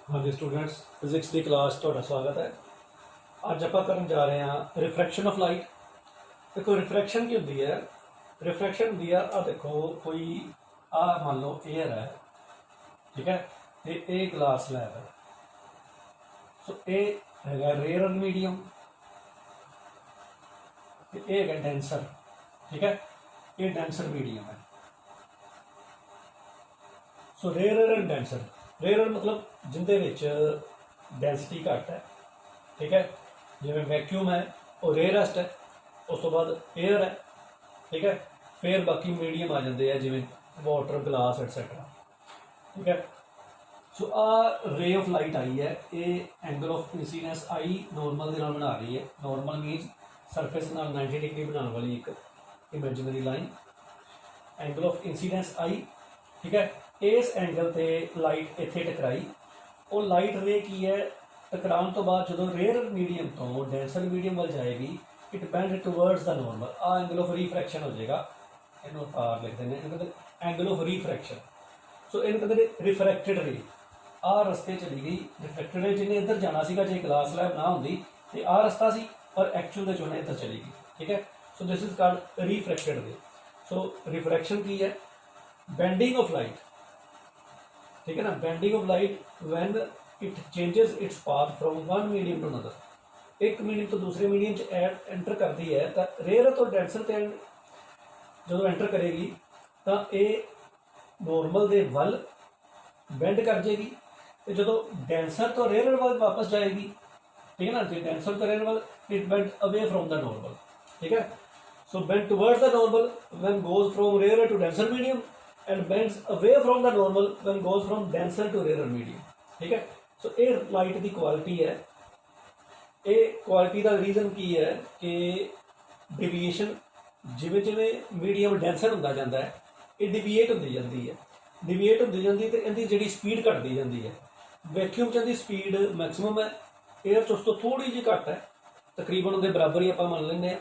हाँ जी students, physics की class ਤੁਹਾਡਾ ਸਵਾਗਤ ਹੈ। ਅੱਜ ਆਪਾਂ ਕਰਨ ਜਾ ਰਹੇ ਹਾਂ ਰਿਫਰੈਕਸ਼ਨ ਆਫ ਲਾਈਟ। ਦੇਖੋ ਰਿਫਰੈਕਸ਼ਨ ਕੀ ਹੁੰਦੀ ਹੈ। ਰਿਫਰੈਕਸ਼ਨ ਹੁੰਦੀ ਆ ਦੇਖੋ ਕੋਈ ਆ ਮੰਨ ਲਓ 에ਅਰ ਹੈ, ਠੀਕ ਹੈ, ਤੇ ਇਹ ਗਲਾਸ ਲੈਬ ਹੈ। ਸੋ ਇਹ ਹੈਗਾ ਰੇਅਰ ਮੀਡੀਅਮ ਤੇ ਇਹ ਹੈਗਾ ਡੈਂਸਰ, ਠੀਕ ਹੈ, ਇਹ ਡੈਂਸਰ ਮੀਡੀਅਮ ਹੈ। ਸੋ ਰੇਅਰ ਐਂਡ ਡੈਂਸਰ, ਰੇਅਰ मतलब जिंदे विच डेंसिटी घट है, ठीक है, जिवें वैक्यूम है वो रेयरस्ट है, उस तो बाद एयर है, ठीक है, फिर बाकी मीडियम आ जाते हैं जिवें वाटर ग्लास एटसैटरा, ठीक है। सो आ रे ऑफ लाइट आई है, ये angle of incidence I normal के नाल बना रही है। नॉर्मल मीनस सरफेस नाल 90 डिग्री बनाने वाली एक imaginary line. Angle of incidence i, ठीक है, इस एंगल ते लाइट इत्थे टकराई। वो लाइट रे की है टकराने तो बाद जो रेयर मीडियम तो डेंसर मीडियम वाल जाएगी, it bend towards the normal. आ एंगल ऑफ रिफ्रैक्शन हो जाएगा, इन्हों आर लिख देने, इन्होंने एंगल ऑफ रिफ्रैक्शन। सो इन कहते रिफ्रैक्टेड रे आ रस्ते चली गई। रिफ्रैक्टेड रे जिन्हें इधर जाना सीगा, जे ग्लास लैब ना होंदी ते आ रस्ता सी, पर एक्चुअल दे चुने इधर चली गई, ठीक है। So this is called refracted रे। सो रिफ्रैक्शन की है बेंडिंग ऑफ लाइट, ठीक है ना, bending of light when it changes its path from one medium to another. एक मीडियम तो दूसरे मीडियम च एंटर करती है तो रेयर तो डेंसर ते जो एंटर करेगी तो ये नॉर्मल दे वल बेंड कर जाएगी, तो जो डेंसर तो रेयर वाल वापस जाएगी, ठीक है ना, जो डेंसर तो रेयर वाल it bend away from the normal, ठीक है। So bend towards the normal when goes from rare to denser medium and bends away from the normal when goes from denser to rarer medium, ठीक है। So ये light की quality है। ये quality का reason की है कि डिवीएशन जिमें जिमें मीडियम डेंसर होता जाता है, ये डिवीएट होती जाती है। डिवीएट होती जाती तो इनकी जी स्पीड घटती जाती है। वैक्यूम च इनकी स्पीड मैक्सिमम है, एयर च उस तो थोड़ी जी घट है, तकरीबन उनके बराबर ही आप मान लें,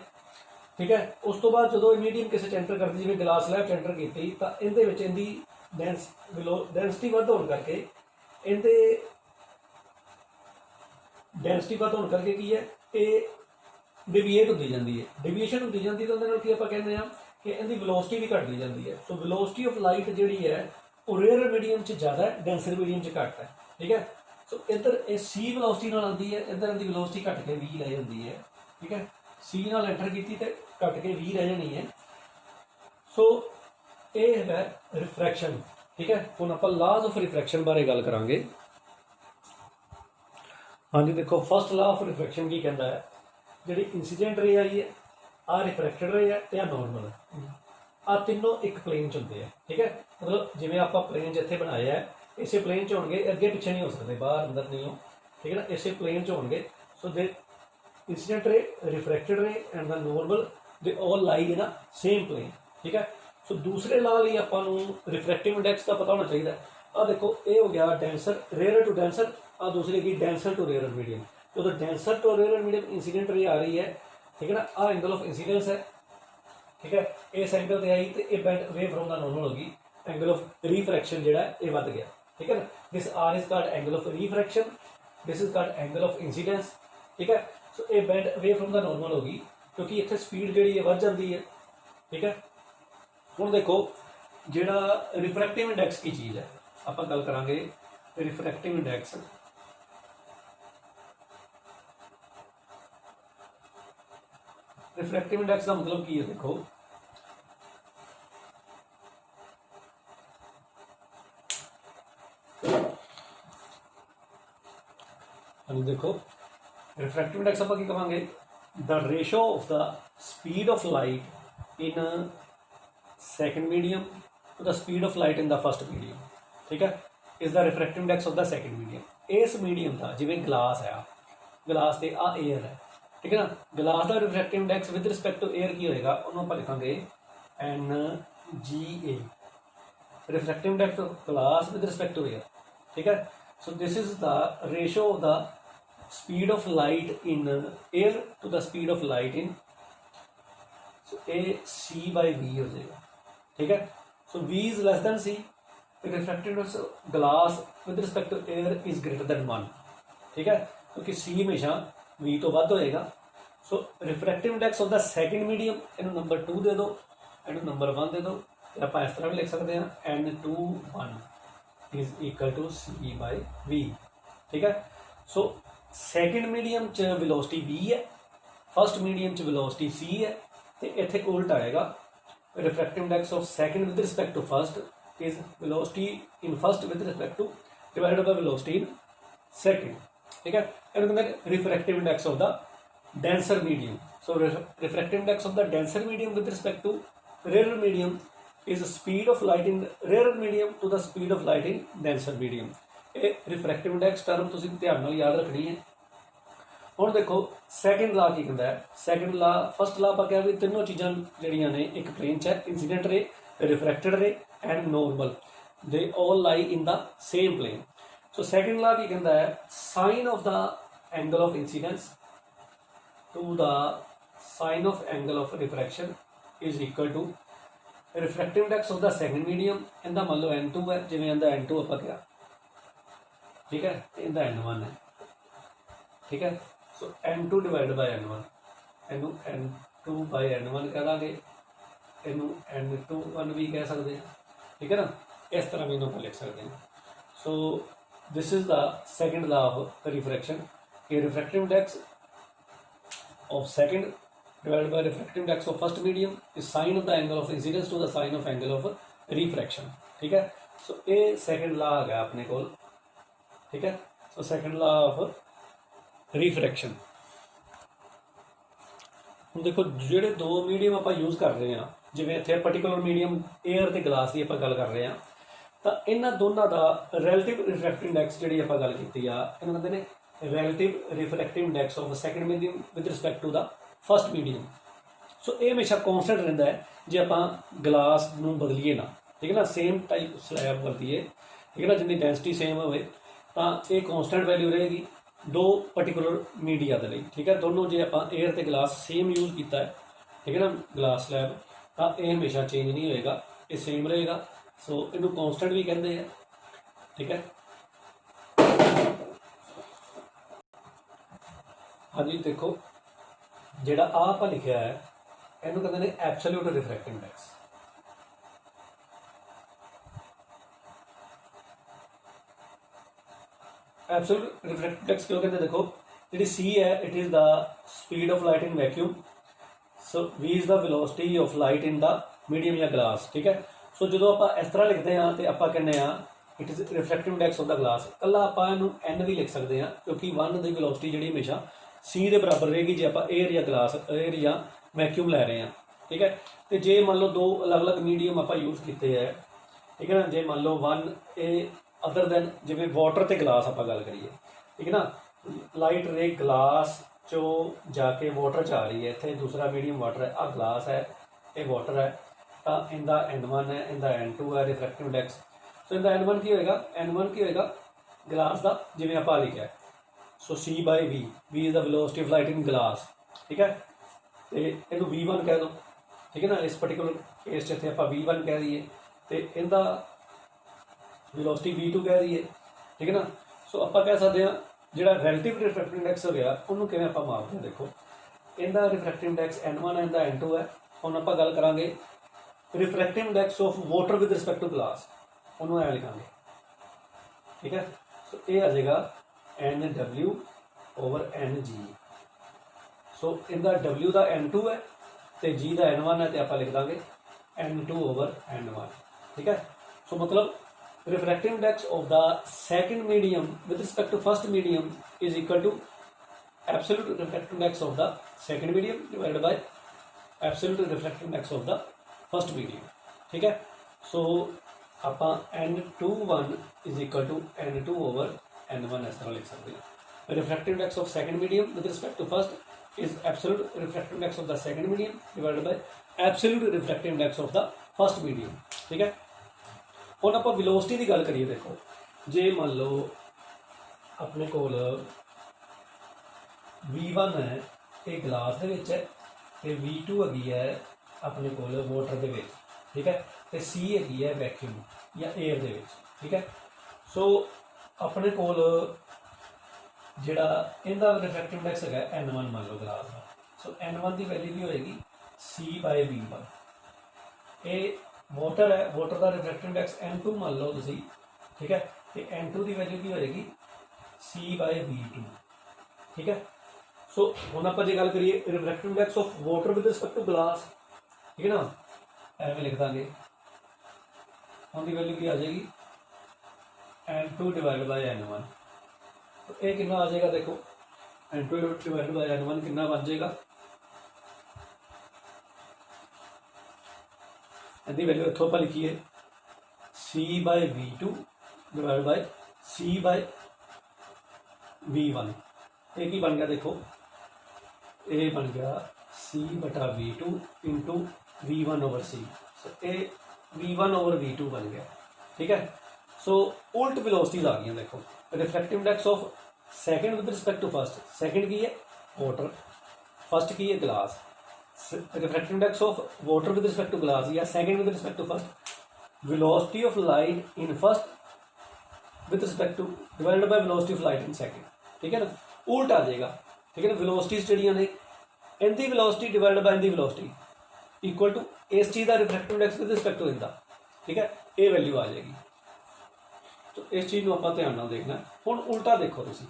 ठीक है। उस तो बाद जो मीडियम किसी एंटर करती, जिवें ग्लास लैब एंटर की, तो इनकी डेंसिटी वध होने करके इनके डेंसिटी वध होने करके की है, ये डिवीएट होती जाती है। डिवीएशन होती जाती तो उहदे नाल कहते हैं कि इनकी वेलोसिटी भी घटती जाती है। सो वेलोसिटी ऑफ लाइट जी है वो रेयर मीडियम च ज़्यादा है, डेंसर मीडियम च घट है, ठीक है। सो इधर ये सी वेलोसिटी नाल आती है, इधर इनकी वेलोसिटी घट के 20 रह जाती है, ठीक है। सी नाल एंटर की तो घट के 20 रह जानी है। सो ये है रिफ्रैक्शन, ठीक है। हुण आपां लॉज ऑफ रिफ्रैक्शन बारे गल करांगे। हाँ जी, देखो फर्स्ट लॉ ऑफ रिफ्रैक्शन की कहता है, जी इंसीडेंट रे आई है, आ रिफ्रैक्टेड रे है, तो आ नॉर्मल है, आ तीनों एक प्लेन च होंदे है, ठीक है। मतलब जिवें आपां प्लेन जिथे बनाया है, इसे प्लेन च होणगे, अगे पिछे नहीं हो सकते, बाहर अंदर नहीं हो, ठीक है ना, इसे प्लेन च होणगे। So the incident ray, refracted ray and the normal they all lie in a same plane, ठीक है। सो दूसरे लॉ लिए आपां नूं रिफ्रैक्टिव इंडेक्स का पता होना चाहिए। आ देखो ये हो गया डेंसर, रेयर टू डेंसर, आ दूसरी की डेंसर टू रेयर मीडियम। जो denser to rare medium incident ray आ रही है, ठीक है ना, आ एंगल ऑफ इंसीडेंस है, ठीक है। इस एंगल से आई तो ये bend away from the normal होगी। एंगल ऑफ रिफ्रैक्शन जो है ये बढ़ गया, ठीक है ना। This r is called angle of refraction, this is called angle of incidence, ठीक है। सो ये bend away from the normal होगी क्योंकि इतने स्पीड जी बढ़ जाती है, ठीक है। हुण देखो जिहड़ा रिफ्रैक्टिव इंडेक्स की चीज़ है, आप गल करांगे रिफ्रैक्टिव इंडेक्स। रिफ्रैक्टिव इंडेक्स का मतलब की है, देखो देखो रिफ्रैक्टिव इंडेक्स आप की कहांगे, the ratio of the speed of light in second medium to the speed of light in the first medium, ठीक है, is the refractive index of the second medium. इस मीडियम का जिवें ग्लास है, glass से आ एयर है, ठीक है ना, ग्लास का refractive index with respect to air की होएगा, उन्होंने आप लिखांगे NGA, refractive index of glass with respect to air, ठीक है। So this is the ratio of the speed of light in air to the speed of light in, so ए C/V हो जाएगा, ठीक है। So V is less than C, refractive index glass with respect to air is greater than 1, ठीक है, क्योंकि सी हमेशा V तो वध होएगा। So refractive index of the second medium इनू नंबर 2 दे दो, इनू नंबर 1 दे दो, तो आप इस तरह भी लिख सकते हैं N21 is equal to C/V, ठीक है। सो सैकेंड मीडियम च वेलोसिटी V है, फर्स्ट मीडियम च वेलोसिटी C है, तो इत्थे उल्ट आएगा refractive index of second with respect to first is velocity in first with respect to divided by velocity in second, ठीक है। इन्हू कहते refractive index of the denser medium. So refractive index of the denser medium with respect to rare medium is speed of light in rare medium to the speed of light in denser medium. ये refractive index term तुसीं ध्यान नाल याद रखनी है। हुण देखो second law की कहता है, सैकेंड ला फर्स्ट ला आपां कहा भी तीनों चीज़ां जिहड़ियां ने एक प्लेन च है, incident ray, refracted ray and normal, they all lie in the same plane. So second law की कहता है sine of the angle of incidence to the sine of angle of refraction is equal to refractive index of the second medium, इनका मान लो N2 है, जिवें इनका N2 आपां कहा, ठीक है, इनका N1 है, ठीक है। सो N2 डिवाइड बाय N1, इनू N2 बाय N1 कह देंगे, इनू N21 भी कह सकते हैं, ठीक है ना, इस तरह भी इन्हों लिख सकते हैं। So this is the second law of refraction, कि refractive index of second divided by refractive index of first medium is sine of the angle of incidence to the sine of angle of refraction, ठीक है। So ये second law आ गया अपने को, ठीक है। So second law of refraction. हम देखो ਜਿਹੜੇ दो मीडियम आप यूज़ कर रहे हैं, जिवें इत्थे पर्टिकुलर मीडियम एयर ते ग्लास की आप गल कर रहे हैं, तो इन्हां दोनों का रिलेटिव रिफ्रैक्टिव इंडेक्स जिहड़ी आप गल कीती आ, इन्हूं कहंदे ने relative refractive index of second medium with respect to the first medium. So ये हमेशा कॉन्सटेंट रहिंदा है जे आप ग्लास नूं बदलीए ना, ठीक है ना, सेम टाइप स्लैब वरतीए, ठीक है ना, जिंदी डेंसिटी सेम होवे तां ये कॉन्सटेंट वैल्यू रहेगी दो पर्टिकुलर मीडिया के लिए, ठीक है। दोनों जे आप एयर ते ग्लास सेम यूज़ किया है, ठीक है ना, ग्लास स्लैब, तो ये हमेशा चेंज नहीं होएगा, ये सेम रहेगा। सो इनू कॉन्सटेंट भी कहते हैं, ठीक है। हाँ जी, देखो जिहड़ा आप लिखा है इनू कहते हैं absolute refractive index. Absolute refractive index क्यों कहते हैं, देखो जी सी है it is the speed of light in vacuum, so V is the velocity of light in the medium या ग्लास, ठीक है। सो जो आप इस तरह लिखते हैं तो आप कहने it is refractive index of the glass, कला आप N भी लिख सकते हैं, क्योंकि वन की वेलोसिटी जी हमेशा सी के बराबर रहेगी जे आप एयर या ग्लास एयर या वैक्यूम लै रहे हैं, ठीक है। तो जे मान लो दो अलग अलग मीडियम आप यूज़ किए हैं, ठीक है ना, जे मान लो वन ए अदर दैन जिवें वाटर ते ग्लास आप गल करिए, ठीक है ना, लाइट रे ग्लास चो जाके वाटर च आ रही है, इतने दूसरा मीडियम वाटर है, आ ग्लास है, ये वाटर है, तो इनका N1 है, इनका N2 है रिफ्रैक्टिव इंडेक्स। सो इनका N1 की होएगा, N1 की होएगा ग्लास का जिवें आप लिखा है, सो C/V, V is the velocity of light in glass, ठीक है। तो इनू V1 कह दो, ठीक है ना, इस पर्टिकुलर केस इतने आप V1 कह दीए, तो इनका वेलोसिटी V2 कह दीए, ठीक है ना। सो आप कह सकते हैं जो रिलेटिव रिफ्रैक्टिव इंडेक्स हो गया उन्होंने किवें आपां मापते हैं, देखो इनका रिफ्रैक्टिव इंडेक्स N1 है, इनका N2 है। हुण आपां गल करांगे refractive index of water with respect to glass, उन्होंने ऐ लिखांगे, ठीक है। सो ये आ जाएगा NW ओवर NG। सो इनका W का N2 है तो G का N1 है, तो आप लिख देंगे N2 ओवर N1, ठीक है। सो मतलब refractive index of the second medium with respect to first medium is equal to absolute refractive index of the second medium divided by absolute refractive index of the first medium, ठीक है। सो आप N21 is equal to N2 over N1 इस तरह लिख सकते हैं। Refractive index of second medium with respect to first is absolute refractive index of the second medium divided by absolute refractive index of the first medium, ठीक है। हुण आपां velocity की गल करिए, देखो जे मान लो अपने कोल V1 है ये ग्लास दे विच है, तो V2 हैगी है अपने कोल वाटर दे विच, ठीक है। ਤੇ C ਹੈਗੀ ਹੈ ਵੈਕਿਊਮ ਜਾਂ 에ਅਰ ਦੇ ਵਿੱਚ, ਠੀਕ ਹੈ। ਸੋ ਆਪਣੇ ਕੋਲ ਜਿਹੜਾ ਇਹਦਾ ਰਿਫਰੈਕਟਿਵ ਇੰਡੈਕਸ ਹੈਗਾ N1 ਮੰਨ ਲਓ ਗਲਾਸ ਦਾ। ਸੋ N1 ਦੀ ਵੈਲਿਊ ਕੀ ਹੋਏਗੀ C/V1। ਇਹ ਵਾਟਰ ਹੈ, ਵਾਟਰ ਦਾ ਰਿਫਰੈਕਟਿਵ ਇੰਡੈਕਸ N2 ਮੰਨ ਲਓ ਤੁਸੀਂ, ਠੀਕ ਹੈ। ਤੇ N2 ਦੀ ਵੈਲਿਊ ਕੀ ਹੋਏਗੀ C/V2, ਠੀਕ ਹੈ। ਸੋ ਹੁਣ ਆਪਾਂ ਜੇ ਗੱਲ ਕਰੀਏ refractive index of water with respect to glass, ਠੀਕ ਹੈ ਨਾ, ਐਵੇਂ ਲਿਖ ਦਾਂਗੇ। ਉਹਦੀ ਵੈਲਿਊ ਕੀ ਆ ਜਾਏਗੀ N2 ਡਿਵਾਈਡ ਬਾਈ N1। ਇਹ ਕਿੰਨਾ ਆ ਜਾਏਗਾ ਦੇਖੋ, N2 ਡਿਵਾਈਡ ਬਾਈ N1 ਕਿੰਨਾ ਬਣ ਜਾਏਗਾ, ਇਹਦੀ ਵੈਲਿਊ ਇੱਥੋਂ ਆਪਾਂ ਲਿਖੀਏ C/V2 ਡਿਵਾਈਡ ਬਾਈ C/V1। ਇਹ ਕੀ ਬਣ ਗਿਆ ਦੇਖੋ, ਇਹ ਬਣ ਗਿਆ C/V2 ਇੰਟੂ V1/C। ਸੋ ਇਹ V1/V2 ਬਣ ਗਿਆ, ਠੀਕ ਹੈ। ਸੋ ਉਲਟ ਵੈਲੋਸਿਟੀਜ਼ ਆ ਗਈਆਂ ਦੇਖੋ। Refractive index of second with respect to first, second की है वाटर, फर्स्ट की है glass. Refractive index of water with respect to glass या second with respect to first, velocity of light in first with respect to divided by velocity of light in second, ठीक है ना। उल्ट आ जाएगा, ठीक है ना। वेलोसिटीज जड़ियां ने इनकी वेलोसिटी डिवाइडेड बाय इनकी वेलोसिटी इक्वल टू इस चीज़ का refractive index with respect to इनका, ठीक है। ये वैल्यू आ जाएगी। तो इस चीज़ को आप ध्यान नाल देखना। हुण उल्टा देखो तुसीं,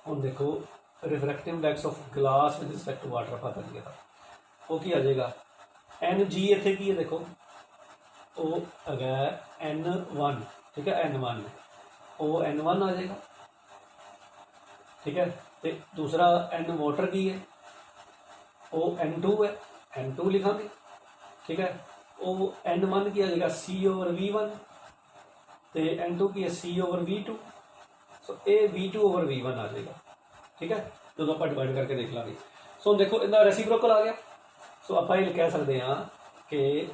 ਹੁਣ देखो refractive index of glass with respect to water ਆਪਾਂ ਕਰੀਏ ਤਾਂ ਉਹ ਕੀ ਆ ਜਾਏਗਾ Ng ਇੱਥੇ ਕੀ ਹੈ ਦੇਖੋ, ਉਹ ਹੈਗਾ N1, ਠੀਕ ਹੈ। N1 ਉਹ N1 ਆ जाएगा, ठीक है। ਤੇ दूसरा N वाटर की है वो N2 है, N2 लिखांगे, ठीक है। वो N1 की आ जाएगा C/V1 तो N2 की है C/V2। सो ये V2/V1 आ जाएगा, ठीक है। जो आप डिवाइड करके देख लाँगे। सो देखो इनका रेसिप्रोकल आ गया। सो आप ये कह सकते हैं कि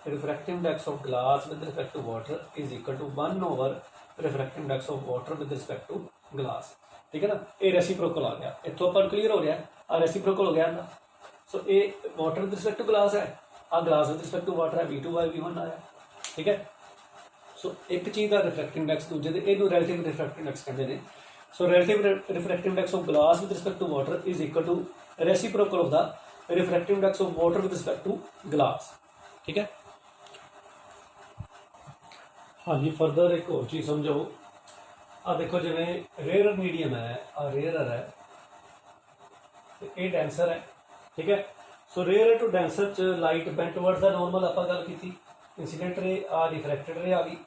refractive index of glass with respect to water is equal to 1 refractive index of water with respect to glass, ठीक है ना। ये रेसिप्रोकल आ गया, इतों अपन क्लीयर हो गया, आ रेसिप्रोकल हो गया इनका। सो ये water with respect to glass है, आ glass with respect to water है, V2/V1 आया, ठीक है। सो एक चीज़ का रिफ्रैक्टिव इंडेक्स दूजे दे इहनूं रिलेटिव रिफ्रैक्टिव इंडेक्स कहते हैं। So relative refractive index of glass with respect to water is equal to reciprocal of the refractive index of water with respect to glass, ठीक है। हाँ जी, फर्दर एक और चीज़ समझो। आ देखो जिवें रेयर मीडियम है, आ रेयर है, ये डेंसर है, ठीक है। सो रेयर टू डेंसर च light bent words the normal आप गल की, इंसीडेंट रे आ रिफ्रैक्टेड रे आ गई।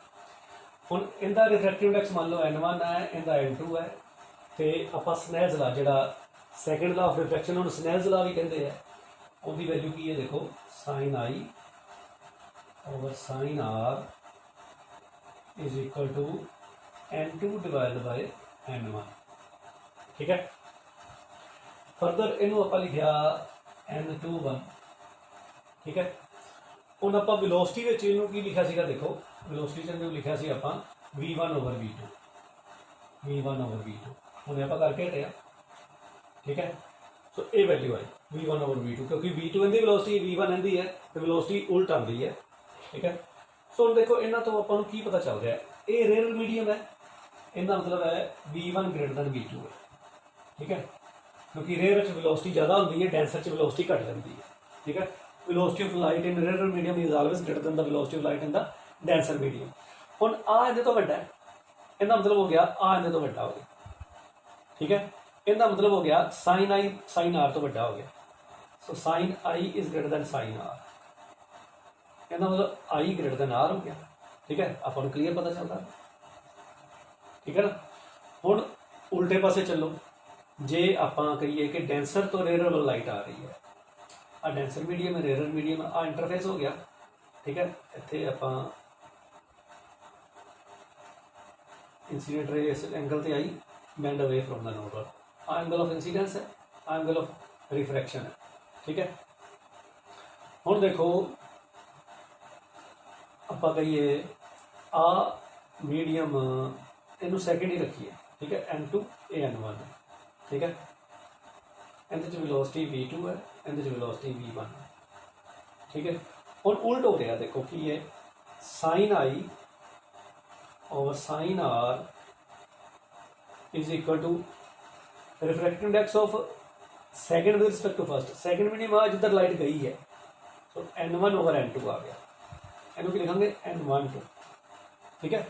हुण इनका रिफ्रैक्टिव इंडेक्स मान लो N1 है, इनका N2 है। तो आप स्नैल्स ला जिहड़ा सैकेंड ला ऑफ रिफ्रैक्शन उन्होंने स्नैल्स ला भी कहते हैं, उसकी वैल्यू की है देखो sin/sin/r is equal to N2 divide by N1, ठीक है। फर्दर इनू आप लिखा N21, ठीक है। ਹੁਣ ਆਪਾਂ ਵੈਲੋਸਿਟੀ ਵਿੱਚ ਇਹਨੂੰ ਕੀ ਲਿਖਿਆ ਸੀਗਾ ਦੇਖੋ, ਵੈਲੋਸਿਟੀ 'ਚ ਇਹਨੂੰ ਲਿਖਿਆ ਸੀ ਆਪਾਂ V1/V2, V1/V2 ਹੁਣ ਆਪਾਂ ਕਰਕੇ ਹਟਿਆ, ਠੀਕ ਹੈ। ਸੋ ਇਹ ਵੈਲਿਊ ਆਈ V1/V2 ਕਿਉਂਕਿ V2 ਇਹਦੀ ਵੈਲੋਸਿਟੀ V1 ਇਹਦੀ ਹੈ ਤੇ ਵੈਲੋਸਿਟੀ ਉਲਟ ਆਉਂਦੀ ਹੈ, ਠੀਕ ਹੈ। ਸੋ ਹੁਣ ਦੇਖੋ ਇਹਨਾਂ ਤੋਂ ਆਪਾਂ ਨੂੰ ਕੀ ਪਤਾ ਚੱਲ ਰਿਹਾ, ਇਹ ਰੇਅਰ ਮੀਡੀਅਮ ਹੈ, ਇਹਦਾ ਮਤਲਬ ਹੈ V1 > V2 ਹੈ, ठीक है। क्योंकि रेयर च वेलोसिटी ज़्यादा होती है, डेंसर च वेलोसिटी घट जाती है, ठीक है। Velocity of light in rare medium is always greater than the velocity of light in the denser medium. हुण आ इहदे तो वड्डा है, इहदा मतलब हो गया आ इहदे तो वड्डा हो गया, ठीक है। इहदा मतलब हो गया sin I sin r तो वड्डा हो गया। सो sin I is greater then sin r, इहदा मतलब I ग्रेटर दैन r हो गया, ठीक है। आपां नूं क्लीयर पता चलता, ठीक है ना। हुण उल्टे पासे चलो, जे आप कहिए कि डेंसर तो रेयर वाल लाइट आ रही है, आ डेंसर मीडियम है, रेयर मीडियम, आ इंटरफेस हो गया, ठीक है। इत्थे आप इंसीडेंट रे इस एंगल से आई bend away from the normal, आ एंगल ऑफ इंसीडेंस है, आ एंगल ऑफ रिफ्रैक्शन है, ठीक है। हुण देखो आप कहिए आ मीडियम इनू सैकेंड ही रखिए, ठीक है। N2 ये N1 है, ठीक है। इहदे च वेलोसिटी V2 है, इहदे च वेलोसिटी V1 है, ठीक है। ਹੁਣ ਉਲਟ ਹੋ ਰਿਹਾ, देखो की है sine i over sine r is equal to refractive index of second with respect to first. Second मिनिमा जिधर लाइट गई है, सो n1 ओवर n2 आ गया, इनू की लिखेंगे n12, ठीक है।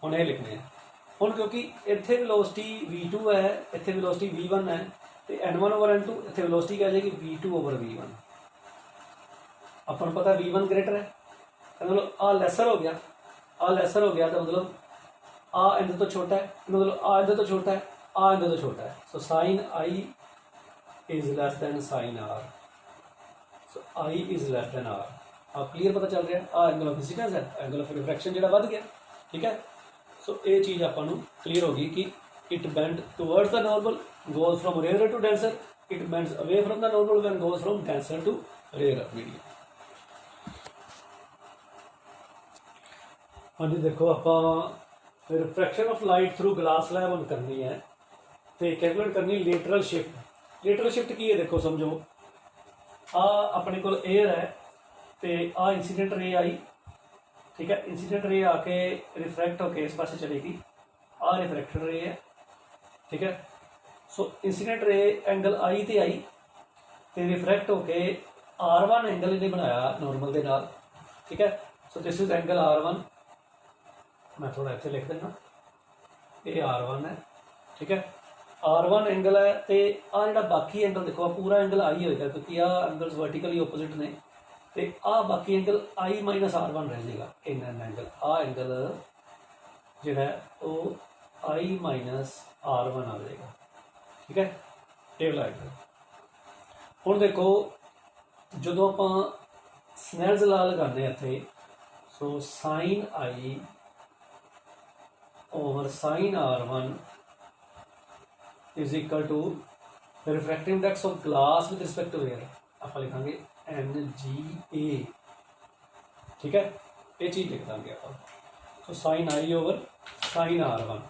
हम ये लिखने हैं हम, क्योंकि इतने वेलोसिटी v2 है, इतने वेलोसिटी v1 है, तो n1 ओवर n2 इतने वेलोसिटी क्या आ जाएगी v2 ओवर v1। अपन पता v1 ग्रेटर है, मतलब आ लैसर हो गया, आ लैसर हो गया तो मतलब आ इधर तो छोटा है, मतलब आ इधर तो छोटा है, आ इधर तो छोटा है। So sine i is less than sine r, so i is less than r. आप क्लीयर पता चल रहा है, आ एंगल ऑफ इंसिडेंस है, एंगल ऑफ रिफ्रैक्शन जो बढ़ गया, ठीक है। सो ये चीज़ आपको क्लीयर होगी कि it bend towards the normal, goes from rare to denser, it bends away from the normal when goes from denser to rare medium. हाँ जी, देखो आप refraction of light through glass slab हम करनी है, तो कैलकुलेट करनी लेटरल शिफ्ट। लेटरल शिफ्ट की है, देखो समझो आ अपने को एयर है, तो आ इंसीडेंट रे आई, ठीक है। इंसीडेंट रे आके रिफ्रैक्ट होके इस पासे चलेगी, आ रिफ्रैक्टेड रे है, ठीक है। सो इंसीडेंट रे एंगल आई तो आई, तो रिफ्रैक्ट होके R1 एंगल इन्हें बनाया नॉर्मल के नाल, ठीक है। So this is angle R1, मैं थोड़ा इतने लिख देना, ये R1 है, ठीक है। R1 एंगल है, तो आ जो बाकी एंगल देखो पूरा एंगल आई होएगा, क्योंकि आ एंगल्स वर्टिकली ओपोजिट ने, तो आ बाकी एंगल I माइनस R1 रह जाएगा। इन एंगल आ एंगल जो है वो I माइनस R1 आ जाएगा, ठीक है। टेबल एंगल हम देखो जो आप स्नैल्स ला लगाने इतने, so sine i over sine R1 is equal to refractive index of glass with respect to air, आप लिखांगे NGA, ठीक है। ये चीज़ लिख देंगे आप, तो sign i over sine R1,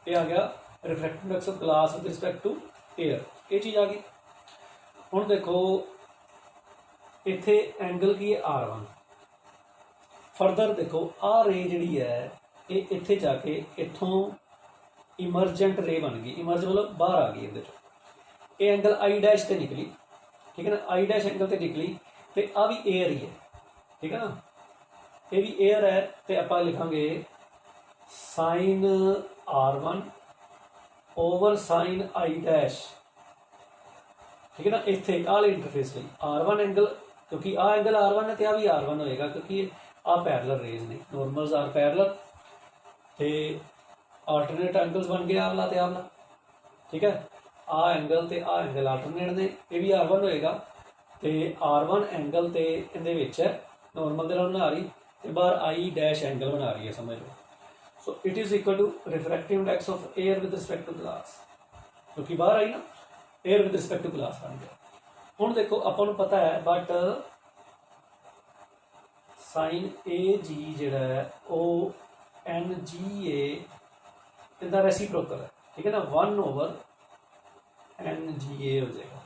ये आ गया refractive index of glass with respect to air, ये चीज़ आ गई। हम देखो इत्थे एंगल की है R1, फरदर देखो आ रे जी है ये इत्थे जाके इत्थों इमरजेंट रे बन गई, इमरज मतलब बाहर आ गई, ये एंगल आई डैश से निकली, ठीक है ना, आई डैश एंगल से निकली, तो आ भी एयर ही है, ठीक है ना, ये भी एयर है, तो आप लिखांगे sine R1 over sine i dash, ठीक है ना। इतने आ इंटरफेस लिए R1 एंगल, क्योंकि आ एंगल R1 है, तो आ भी R1 होएगा, क्योंकि आ पैरेलल रेज ने, नॉर्मल्स आर पैरेलल, तो आल्टरनेट एंगल्स बन गए आवला ते आवला, ठीक है। आ एंगल ते आ एंगल आल्टरनेट ने, ये भी R1 होएगा, तो R1 एंगल तो इहदे नॉर्मल के नाल बना रही, तो बाहर आई डैश एंगल बना रही है, समझ लो। So it is equal to refractive index of air with respect to glass, क्योंकि बाहर आई ना, air with respect to glass बन गया। हम देखो अपन पता है, बट साइन ए जी जोड़ा है वो NGA इनका रेसिप्रोकल है, ठीक है ना, 1 ओवर NGA हो जाएगा।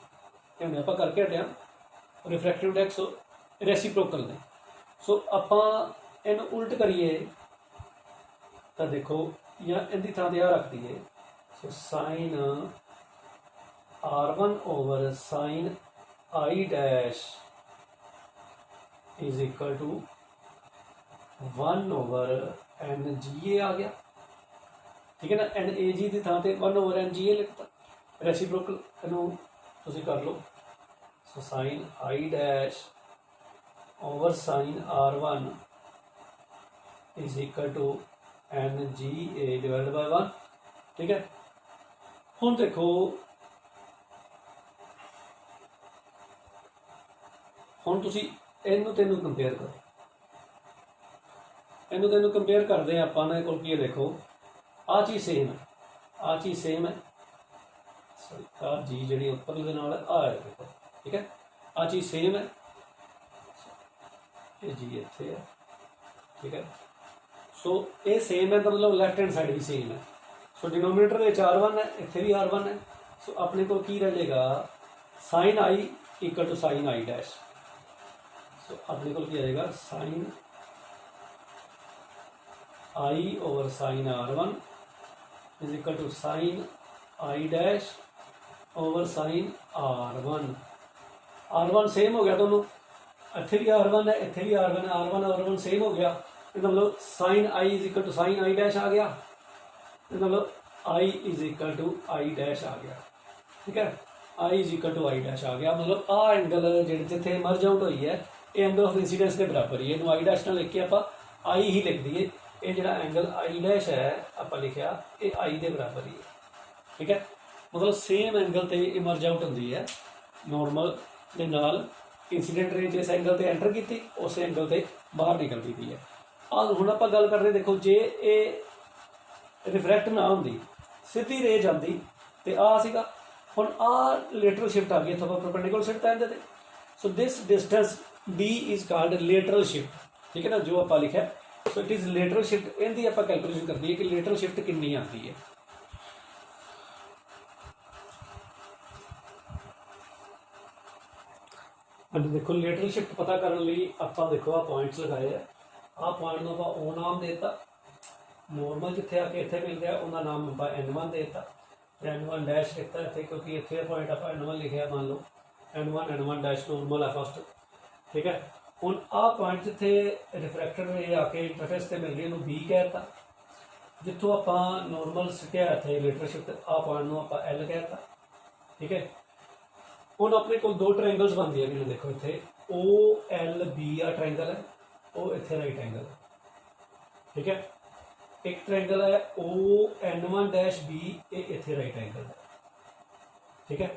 ये हमने आप करके हटिया रिफ्रैक्टिव इंडेक्स रेसिप्रोकल ने। सो आप इन उल्ट करिए तो देखो या इनकी थां ते रख दीए, so sine R1 over sine i dash is equal to 1 over NGA आ गया, ठीक है ना। NAG की थां ते 1 ओवर NGA लिखता, रेसिप्रोकल तुम कर लो। So sine i dash over sine R1 is equal to NGA divide by 1, ठीक है। हम देखो हम तुसी इनू तेनू कंपेयर करो, इनू तेनू कंपेयर करते हैं अपने को, की देखो आ चीज़ सेम है, आ चीज़ सेम है, सॉरी आ जी जी उपर के नाल आ है, देखो ठीक है, आ चीज़ सेम है, ये जी इतने है, ठीक है। सो ये सेम है, तो मतलब लैफ्ट हैंड साइड भी सेम है। सो डिनोमीनेटर में R1 है, इतने भी R1 है। सो अपने को की रह जाएगा sine i equal to sine i dash, so अपने को आएगा sine i over sine R1 is equal to sine i dash over sine R1 same हो गया दोनों, इतने भी R1 है, इतने भी R1 है, R1 सेम हो गया, मतलब sine i is equal to sine i dash आ गया, मतलब i is equal to i dash आ गया। ठीक है, i is equal to i dash आ गया, मतलब आ एंगल जिथे मर्ज आउट हुई है ये एंगल ऑफ इंसीडेंस के बराबर ही है। इनू आई डैश ना लिख के आप आई ही लिख दीए, ये जो एंगल आई डैश है आप लिखा ये आई के बराबर ही है। ठीक है, मतलब सेम एंगल ते ये मर्ज आउट होंदी है नॉर्मल के नाल, इंसीडेंट रे जिस एंगल ते एंटर की उस एंगल ते बाहर निकलती पई है। हुण आपां गल कर रहे, देखो जे ये रिफ्रैक्ट ना होंदी सीधी रे जाती तो आ सीगा, हुण आ लेटरल शिफ्ट आ गई, इत्थों परपेंडिकुलर शिफ्ट आ जाते। So this distance D is called lateral shift. ठीक है ना, जो आप लिखा सो इट इज़ लेटरल शिफ्ट। इनकी आप कैलकुलेशन करती है कि लेटरल शिफ्ट कितनी आती है। हाँ देखो, लेटरल शिफ्ट पता करने लिए आप देखो आ पॉइंट्स लगाए है, आ पॉइंट को आप ओ नाम देता, नॉर्मल जिथे आके इतने मिल गया उनका नाम आप N1 देता, N1 डैश लिखता इतने क्योंकि इतने पॉइंट आप N1 लिखा, मान लो N1 डैश नॉर्मल है फर्स्ट। ठीक है, हुण आ पॉइंट जिथे रिफ्रैक्टेड रे आके इंटरफेस से मिल रही है बी कहता, जितों आप नॉर्मल सिटिया इतने लेटरल शिफ्ट आ पॉइंट को आप L कहता। ठीक है, हुण अपने को दो ट्रायंगल्स बन गए मैंने, देखो इतने OLB आ ट्रायंगल है, वो इतने राइट एंगल है। ठीक है, एक ट्रायंगल है ON1 डैश B, ये इतने राइट एंगल है। ठीक है,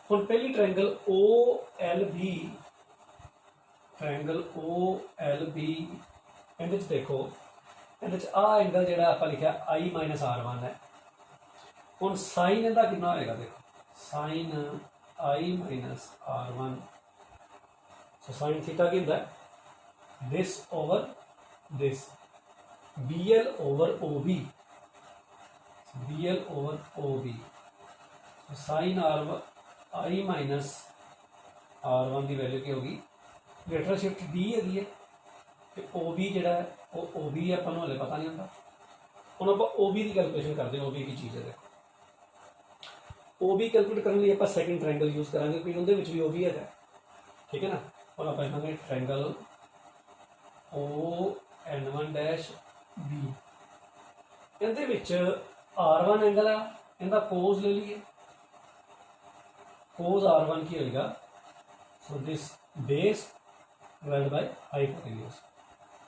हुण पहली ट्रायंगल OLB इहदे देखो, इहदे आ एंगल जो आप लिखा I माइनस R1 है। हुण साइन इहदा कितना होएगा, देखो sine I minus R1, so sine theta की होंदा this over this, BL over OB, BL over OB, sine I minus R1 की वैल्यू की होगी, लेटरल शिफ्ट D है, तो OB जो है वो OB है, अपन हले पता नहीं होता। हम आप OB की कैलकुलेशन करते हैं, OB की चीज़ है, देखो OB कैलकुलेट करने लिए आप सैकेंड ट्रायंगल यूज़ करेंगे क्योंकि उनके विच भी OB है। ठीक है ना, और आप लिखेंगे ट्रायंगल ON1 डैश B, इहदे विच R1 एंगल है, इनका कोज ले लीए, कोज R1 की होएगा, so this base divide by hypotenuse,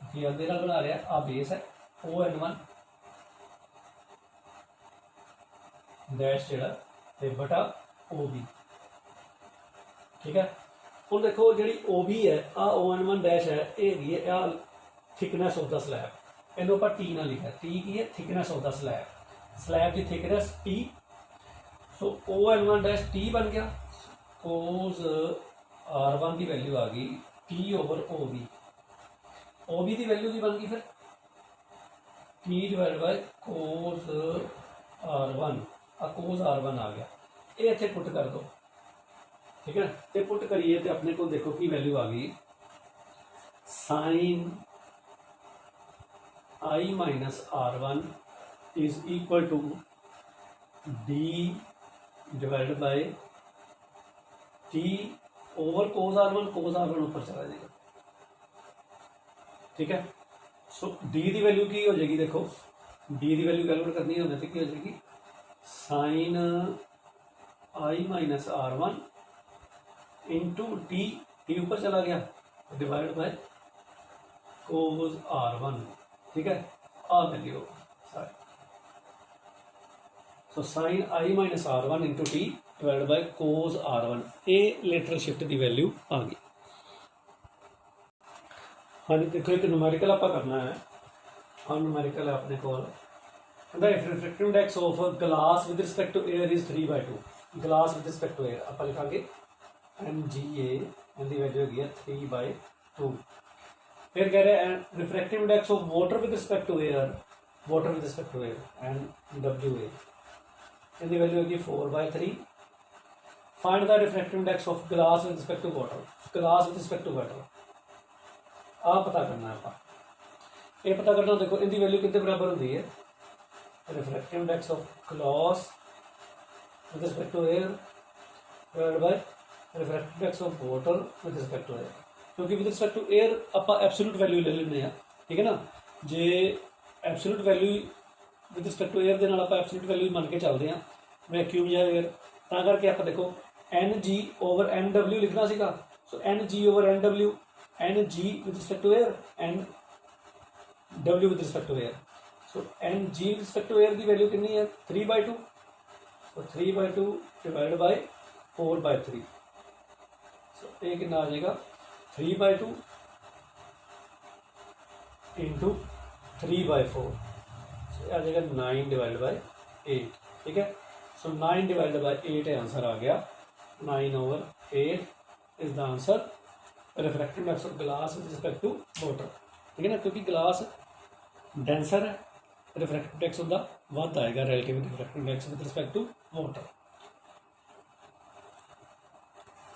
कि अंदर नाल बना रहा आ बेस है ON1 डैश जिहड़ा ते बटा OB। ठीक है, हुण देखो जी OB है आ ON1 डैश है, ये आ थिकनेस ऑफ द स्लैब, इन्हों आप T ना लिखा, T की है thickness of the slab, slab की थिकनेस T, सो ON1 डैश T बन गया, कोज R1 की वैल्यू आ गई T ओवर OB, OB की वैल्यू की बन गई फिर T divide by cos R1, cos R1 आ गया, ये इतने पुट कर दो। ठीक है, तो पुट करिए तो अपने को देखो की वैल्यू आ गई, sine I minus R1 is equal to D divide by T over cos R1 ऊपर चला जाएगा। ठीक है, सो D की वैल्यू की हो जाएगी, देखो D की वैल्यू कैलकुलेट करनी है तो की हो जाएगी, sine I minus R1 into T ऊपर चला गया डिवाइड बाय कोज R1। ठीक है, आ वैल्यू सारी, so sine I minus R1 into T divide by cos R1, ये लेटरल शिफ्ट की वैल्यू आ गई। हाँ जी, देखो एक न्यूमेरिकल आप करना है, हाँ न्यूमेरिकल है अपने को, refractive index of glass with respect to air is 3/2, glass with respect to air आप लिखांगे MGA, इनकी वैल्यू है 3/2। फिर कह रहे हैं refractive index of water with respect to air, and WA, इनकी वैल्यू होगी 4/3। Find the refractive index of glass with respect to water, glass with respect to water, ਆ ਪਤਾ ਕਰਨਾ ਆਪਾਂ। ਇਹ ਪਤਾ ਕਰਨਾ, देखो इनकी वैल्यू कितने बराबर होती है, refractive index of glass with respect to air divided by refractive index of water with respect to air. क्योंकि विद रिस्पेक्ट टू एयर आप एब्सोल्यूट वैल्यू ले लेंगे हैं, ठीक है ना। जे absolute value with respect to air के नाल आप एब्सोल्यूट वैल्यू मान के चलते हैं वैक्यूम या एयर, तां करके आप देखो N G over N W लिखना सीगा। So N G over N W, N G with respect to air, N W with respect to air. So n g with respect to air की value कितनी है, 3/2। so 3/2 divide by 4/3। so ये कितना आ जाएगा, 3/2 into 3/4, so आ जाएगा 9 divide by 8, ठीक है। So 9 divide by 8 answer आ गया, 9/8 is the answer. Refractive index of glass with respect to water, ठीक है ना, क्योंकि ग्लास डेंसर है, रिफ्रैक्टिव इंडेक्स उसका वध आएगा relative refractive index with respect to water.